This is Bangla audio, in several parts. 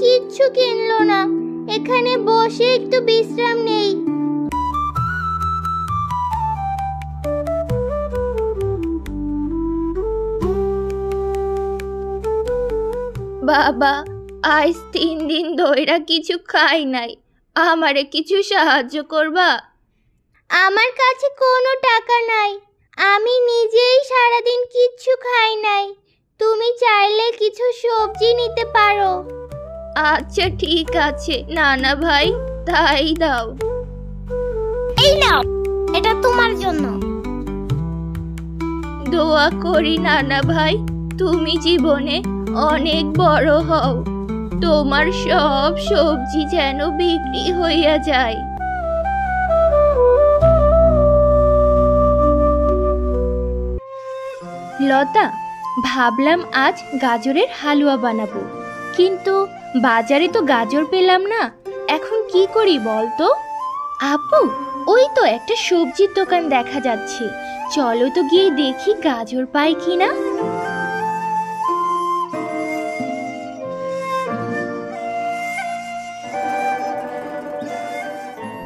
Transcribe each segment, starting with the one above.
কিচ্ছু কিনলো না। এখানে বসে একটু বিশ্রাম নেই। বাবা, আজ 3 দিন ধইরা কিছু খাই নাই, আমারে কিছু সাহায্য করবা? আমার কাছে কোনো টাকা নাই, আমি নিজেই সারাদিন কিচ্ছু খাই নাই। তুমি চাইলে কিছু সবজি নিতে পারো। আচ্ছা ঠিক আছে নানা ভাই, তাই দাও। এই নাও, এটা তোমার জন্য। দোয়া করি নানা ভাই, তুমি জীবনে অনেক বড় হও, তোমার সব সবজি যেন বিক্রি হইয়া যায়। লতা, ভাবলাম আজ গাজরের হালুয়া বানাবো, কিন্তু বাজারে তো গাজর পেলাম না। এখন কি করি বলতো? আপু, ওই তো একটা সবজির দোকান দেখা যাচ্ছে, চলো তো গিয়ে দেখি গাজর পাই কিনা।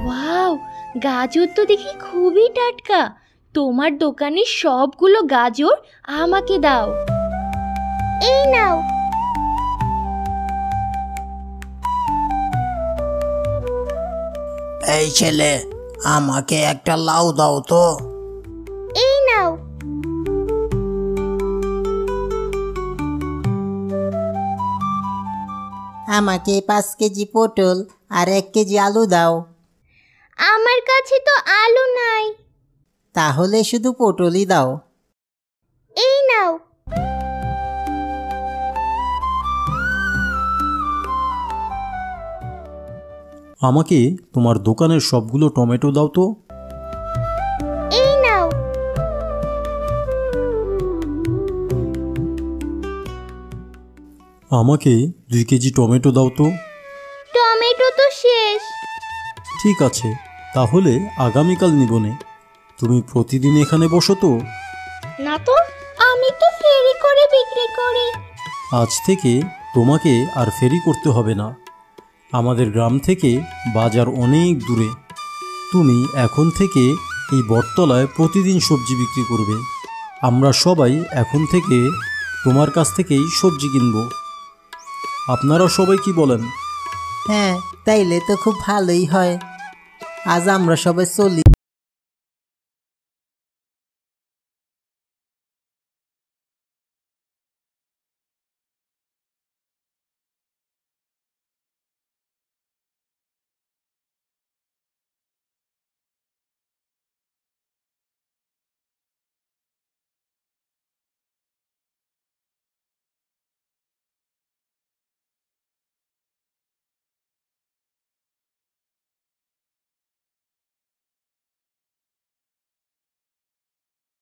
ওয়াও, গাজর তো দেখি খুবই টাটকা। তোমার দোকানের সবগুলো গাজর আমাকে দাও। এই নাও। এই ছেলে, আমাকে একটা লাউ দাও তো। এই নাও। আমাকে 5 কেজি পটল আর 1 কেজি আলু দাও। আমার কাছে তো আলু নাই। তাহলে শুধু পটলই দাও। এই নাও। আমাকে তোমার দোকানের সবগুলো টমেটো দাও তো। এই নাও। আমাকে 2 কেজি টমেটো দাও তো। টমেটো তো শেষ। ঠিক আছে, তাহলে আগামীকাল নিবনে। তুমি প্রতিদিন এখানে বসো তো? না তো, আমি তো ফেরি করে বিক্রি করি। আজ থেকে তোমাকে আর ফেরি করতে হবে না। আমাদের গ্রাম থেকে বাজার অনেক দূরে। তুমি এখন থেকে এই বটতলায় প্রতিদিন সবজি বিক্রি করবে। আমরা সবাই এখন থেকে তোমার কাছ থেকেই সবজি কিনব। আপনারা সবাই কি বলেন? হ্যাঁ, তাইলে তো খুব ভালোই হয়। আজ আমরা সবাই চলি।